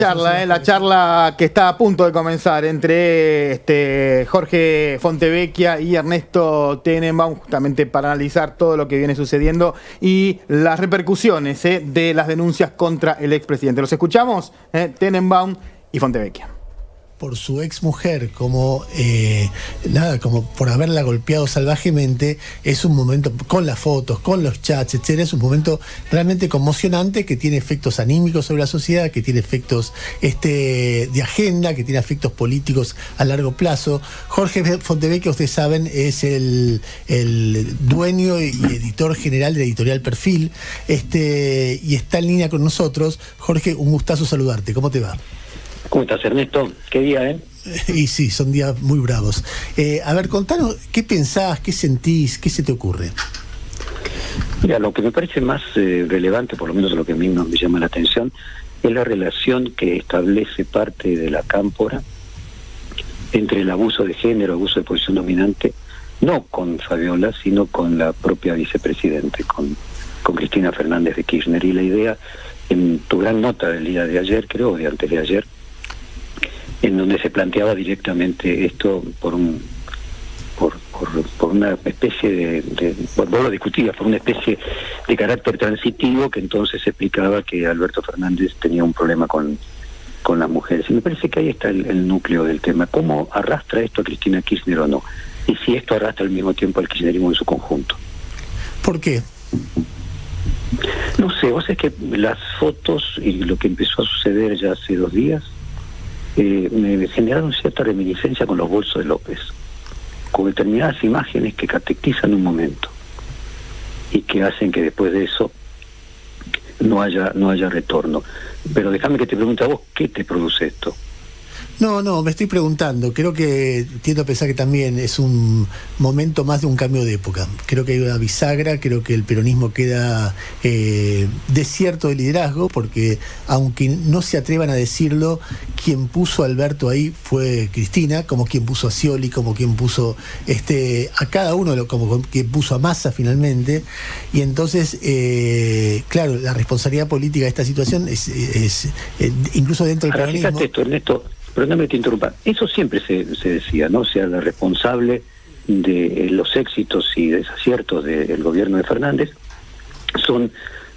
La charla que está a punto de comenzar entre Jorge Fontevecchia y Ernesto Tenenbaum, justamente para analizar todo lo que viene sucediendo y las repercusiones de las denuncias contra el expresidente. Los escuchamos, Tenenbaum y Fontevecchia. Por su ex mujer, como por haberla golpeado salvajemente, es un momento, con las fotos, con los chats, etcétera, es un momento realmente conmocionante que tiene efectos anímicos sobre la sociedad, que tiene efectos de agenda, que tiene efectos políticos a largo plazo. Jorge Fontevecchia, ustedes saben, es el dueño y editor general de la editorial Perfil, y está en línea con nosotros. Jorge, un gustazo saludarte. ¿Cómo te va? ¿Cómo estás, Ernesto? ¿Qué día, Y sí, son días muy bravos. A ver, contanos, ¿qué pensás, qué sentís, qué se te ocurre? Mira, lo que me parece más relevante, por lo menos lo que a mí me llama la atención, es la relación que establece parte de la cámpora entre el abuso de género, abuso de posición dominante, no con Fabiola, sino con la propia vicepresidente, con Cristina Fernández de Kirchner. Y la idea, en tu gran nota del día de ayer, creo, de antes de ayer, en donde se planteaba directamente esto por una especie vos lo discutías, por una especie de carácter transitivo, que entonces explicaba que Alberto Fernández tenía un problema con las mujeres. Y me parece que ahí está el núcleo del tema. ¿Cómo arrastra esto a Cristina Kirchner o no? Y si esto arrastra al mismo tiempo al kirchnerismo en su conjunto. ¿Por qué? No sé, vos sabés que las fotos y lo que empezó a suceder ya hace 2 días me generaron cierta reminiscencia con los bolsos de López, con determinadas imágenes que catequizan un momento y que hacen que después de eso no haya retorno. Pero déjame que te pregunte a vos, ¿qué te produce esto? No, me estoy preguntando, creo que tiendo a pensar que también es un momento más de un cambio de época. Creo que hay una bisagra, creo que el peronismo queda desierto de liderazgo, porque aunque no se atrevan a decirlo, quien puso a Alberto ahí fue Cristina, como quien puso a Scioli, como quien puso a cada uno, como quien puso a Massa finalmente. Y entonces, claro, la responsabilidad política de esta situación es incluso dentro del peronismo. Fíjate esto, Ernesto. Perdóname que te interrumpa. Eso siempre se decía, ¿no? O sea, la responsable de los éxitos y desaciertos del gobierno de Fernández son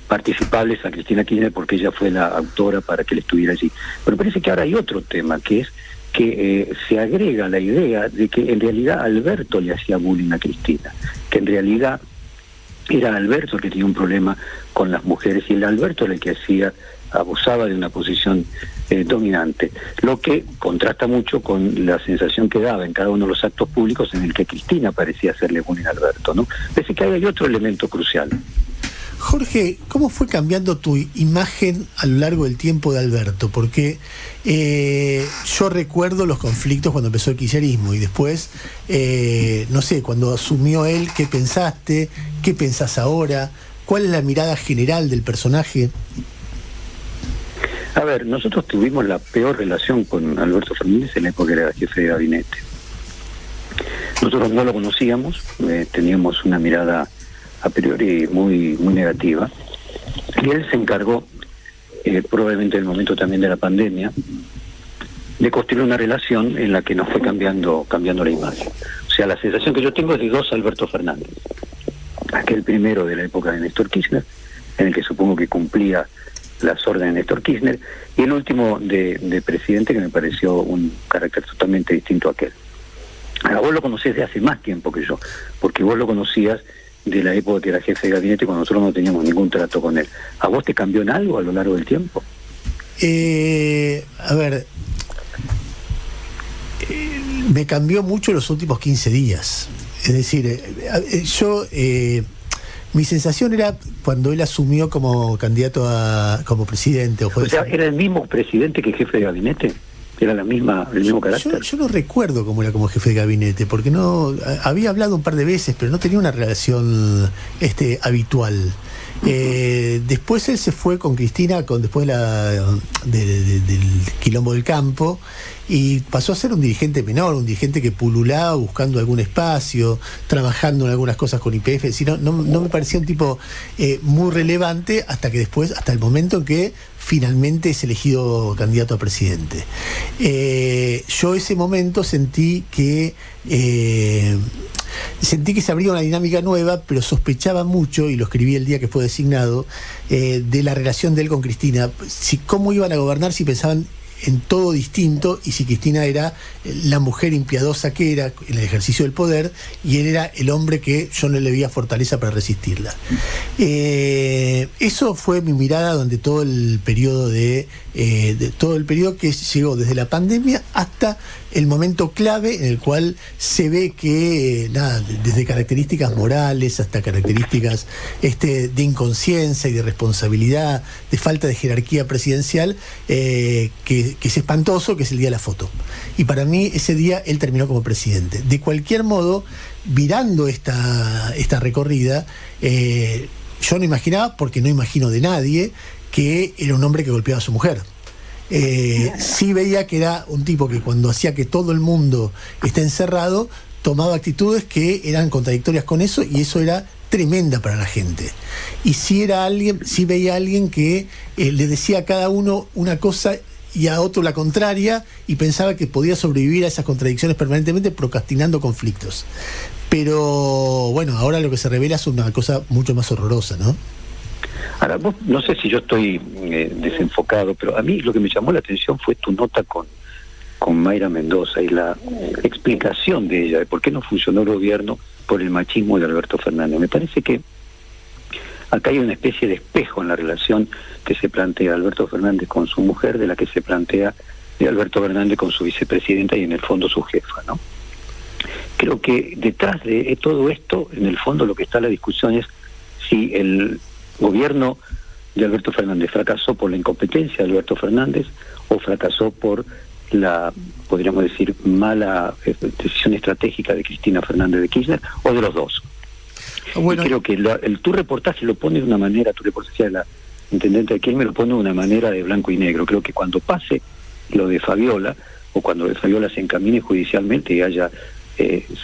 participables a Cristina Kirchner porque ella fue la autora para que él estuviera allí. Pero parece que ahora hay otro tema, que es que se agrega la idea de que en realidad Alberto le hacía bullying a Cristina, que en realidad era Alberto el que tenía un problema con las mujeres y el Alberto era el que abusaba de una posición dominante, lo que contrasta mucho con la sensación que daba en cada uno de los actos públicos en el que Cristina parecía hacerle bullying a Alberto, ¿no? Parece que hay otro elemento crucial. Jorge, ¿cómo fue cambiando tu imagen a lo largo del tiempo de Alberto? Porque yo recuerdo los conflictos cuando empezó el kirchnerismo y después, no sé, cuando asumió él, ¿qué pensaste? ¿Qué pensás ahora? ¿Cuál es la mirada general del personaje? A ver, nosotros tuvimos la peor relación con Alberto Fernández en la época que era jefe de gabinete. Nosotros no lo conocíamos, teníamos una mirada a priori muy negativa, y él se encargó, probablemente en el momento también de la pandemia, de construir una relación en la que nos fue cambiando la imagen. O sea, la sensación que yo tengo es de 2 Alberto Fernández. Aquel primero de la época de Néstor Kirchner, en el que supongo que cumplía las órdenes de Néstor Kirchner, y el último de presidente, que me pareció un carácter totalmente distinto a aquel. Ahora, vos lo conocés de hace más tiempo que yo, porque vos lo conocías de la época que era jefe de gabinete, cuando nosotros no teníamos ningún trato con él. ¿A vos te cambió en algo a lo largo del tiempo? A ver, me cambió mucho los últimos 15 días. Es decir, mi sensación era cuando él asumió como candidato como presidente. O sea, ¿era el mismo presidente que jefe de gabinete? ¿Era el mismo carácter? Yo no recuerdo cómo era como jefe de gabinete, porque no había hablado un par de veces, pero no tenía una relación habitual. Después él se fue con Cristina después del quilombo del campo, y pasó a ser un dirigente menor, un dirigente que pululaba buscando algún espacio, trabajando en algunas cosas con YPF. No me parecía un tipo muy relevante hasta el momento en que finalmente es elegido candidato a presidente. Yo ese momento sentí que se abría una dinámica nueva, pero sospechaba mucho, y lo escribí el día que fue designado, de la relación de él con Cristina. Cómo iban a gobernar si pensaban en todo distinto, y si Cristina era la mujer impiadosa que era en el ejercicio del poder, y él era el hombre que yo no le veía fortaleza para resistirla. Eso fue mi mirada durante todo el periodo todo el periodo que llegó desde la pandemia hasta el momento clave en el cual se ve que desde características morales hasta características de inconsciencia y de responsabilidad, de falta de jerarquía presidencial, que es espantoso, que es el día de la foto. Y para mí ese día él terminó como presidente. De cualquier modo, mirando esta recorrida, yo no imaginaba, porque no imagino de nadie, que era un hombre que golpeaba a su mujer. Sí veía que era un tipo que cuando hacía que todo el mundo esté encerrado, tomaba actitudes que eran contradictorias con eso, y eso era tremenda para la gente. Y sí veía a alguien que le decía a cada uno una cosa y a otro la contraria, y pensaba que podía sobrevivir a esas contradicciones permanentemente, procrastinando conflictos. Pero bueno, ahora lo que se revela es una cosa mucho más horrorosa, ¿no? Ahora, vos, no sé si yo estoy desenfocado, pero a mí lo que me llamó la atención fue tu nota con Mayra Mendoza y la explicación de ella de por qué no funcionó el gobierno por el machismo de Alberto Fernández. Me parece que acá hay una especie de espejo en la relación que se plantea Alberto Fernández con su mujer, de la que se plantea de Alberto Fernández con su vicepresidenta y en el fondo su jefa, ¿no? Creo que detrás de todo esto, en el fondo lo que está la discusión es si el gobierno de Alberto Fernández fracasó por la incompetencia de Alberto Fernández o fracasó por la, podríamos decir, mala decisión estratégica de Cristina Fernández de Kirchner, o de los dos. Bueno, y creo que tu reportaje lo pone de una manera, tu reportaje de la intendente de Quilmes lo pone de una manera de blanco y negro. Creo que cuando pase lo de Fabiola, o cuando de Fabiola se encamine judicialmente y haya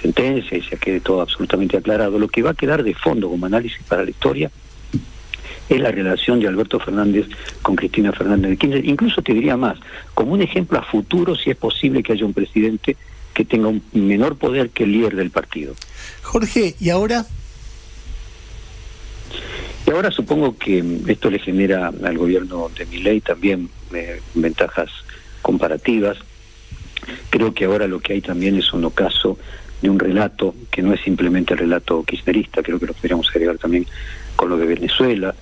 sentencia y se quede todo absolutamente aclarado, lo que va a quedar de fondo como análisis para la historia es la relación de Alberto Fernández con Cristina Fernández de Kirchner. Incluso te diría más, como un ejemplo a futuro, si es posible que haya un presidente que tenga un menor poder que el líder del partido. Jorge, ¿y ahora? Y ahora supongo que esto le genera al gobierno de Milei también ventajas comparativas. Creo que ahora lo que hay también es un ocaso de un relato que no es simplemente el relato kirchnerista. Creo que lo podríamos agregar también con lo de Venezuela,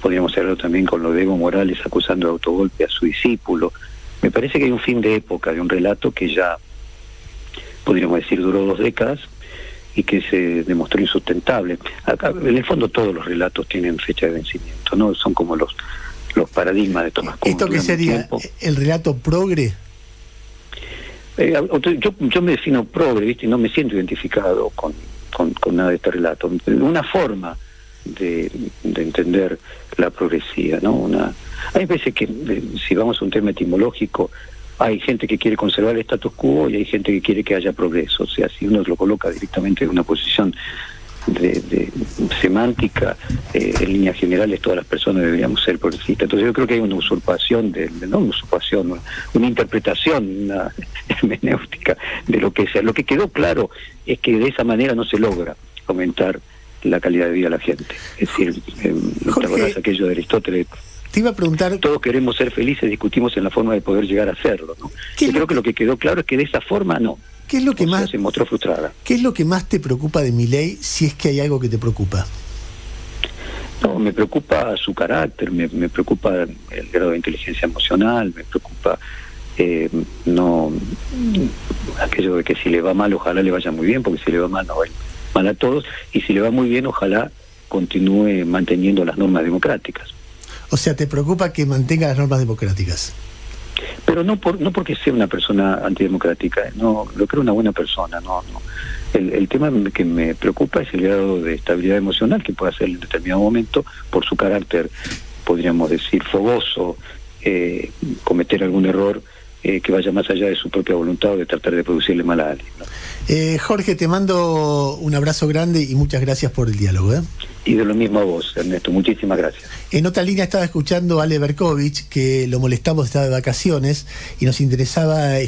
podríamos agregarlo también con lo de Evo Morales acusando de autogolpe a su discípulo. Me parece que hay un fin de época de un relato que ya, podríamos decir, duró 2 décadas y que se demostró insustentable. Acá, en el fondo, todos los relatos tienen fecha de vencimiento, ¿no? Son como los paradigmas de Tomás Kuhn. ¿Esto qué sería? ¿El relato progre? Yo me defino progre, ¿viste? Y no me siento identificado con nada de este relato. Una forma de entender la progresía, ¿no? Hay veces que, si vamos a un tema etimológico, hay gente que quiere conservar el status quo y hay gente que quiere que haya progreso. O sea, si uno lo coloca directamente en una posición de semántica, en líneas generales todas las personas deberíamos ser progresistas. Entonces yo creo que hay una usurpación, no una usurpación, una interpretación, una hermenéutica de lo que sea. Lo que quedó claro es que de esa manera no se logra aumentar la calidad de vida de la gente. Es decir, ¿te acordás aquello de Aristóteles? Te iba a preguntar... Todos queremos ser felices, discutimos en la forma de poder llegar a hacerlo, ¿no? Yo creo que lo que quedó claro es que de esa forma no. ¿Qué es lo que más se mostró frustrada? ¿Qué es lo que más te preocupa de Milei, si es que hay algo que te preocupa? No, me preocupa su carácter, me preocupa el grado de inteligencia emocional, me preocupa aquello de que si le va mal ojalá le vaya muy bien, porque si le va mal no va mal a todos, y si le va muy bien ojalá continúe manteniendo las normas democráticas. O sea, ¿te preocupa que mantenga las normas democráticas? Pero no porque sea una persona antidemocrática, no, lo creo una buena persona, no. El tema que me preocupa es el grado de estabilidad emocional que puede hacer en determinado momento por su carácter, podríamos decir, fogoso, cometer algún error que vaya más allá de su propia voluntad o de tratar de producirle mal a alguien, ¿no? Jorge, te mando un abrazo grande y muchas gracias por el diálogo, Y de lo mismo a vos, Ernesto. Muchísimas gracias. En otra línea estaba escuchando a Ale Berkovich, que lo molestamos, estaba de vacaciones, y nos interesaba escuchar